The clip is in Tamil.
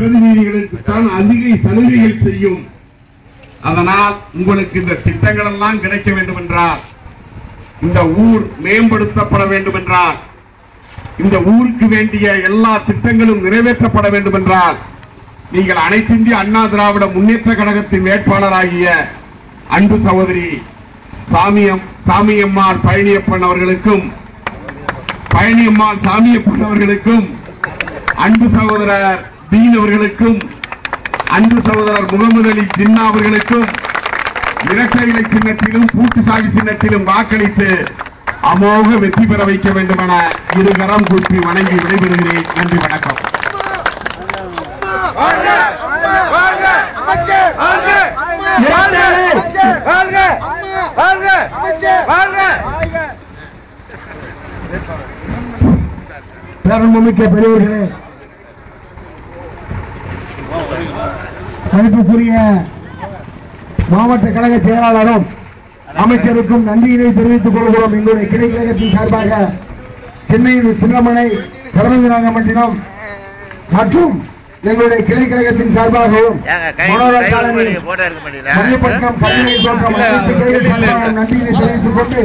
பிரதிநிதிகளுக்கு தான் அதிக சலுகைகள் செய்யும். அதனால் உங்களுக்கு இந்த திட்டங்கள் எல்லாம் கிடைக்க வேண்டும் என்றால், இந்த ஊர் மேம்படுத்தப்பட வேண்டும் என்றால், இந்த ஊருக்கு வேண்டிய எல்லா திட்டங்களும் நிறைவேற்றப்பட வேண்டும் என்றால், நீங்கள் அனைத்து இந்திய அண்ணா திராவிட முன்னேற்ற கழகத்தின் வேட்பாளராகிய அன்பு சகோதரி சாமியம்மாள் பழனியப்பன் அவர்களுக்கும் அன்பு சகோதரர் தீன் அவர்களுக்கும் அன்பு சகோதரர் முகமது அலி ஜின்னா அவர்களுக்கும் இரட்டை இலை சின்னத்திலும் கூட்டுசாதி சின்னத்திலும் வாக்களித்து அமோக வெற்றி பெற வைக்க வேண்டும் என இருகரம் கூப்பி வணங்கி விடைபெறுகிறேன். நன்றி, வணக்கம். பேரன்புமிக்க பெரியவர்களே, மதிப்புக்குரிய மாவட்ட கழக செயலாளரும் அமைச்சருக்கும் நன்றியினை தெரிவித்துக் கொள்கிறோம். எங்களுடைய கிளை கழகத்தின் சார்பாக சென்னையில் சின்னமனை கரமந்திராங்கமட்டினம் மற்றும் எங்களுடைய கிளை கழகத்தின் சார்பாகவும் மணிப்பட்டினம் பள்ளியை தோற்றம் அனைத்து கிளைகள் சார்பாக நன்றியினை தெரிவித்துக் கொண்டு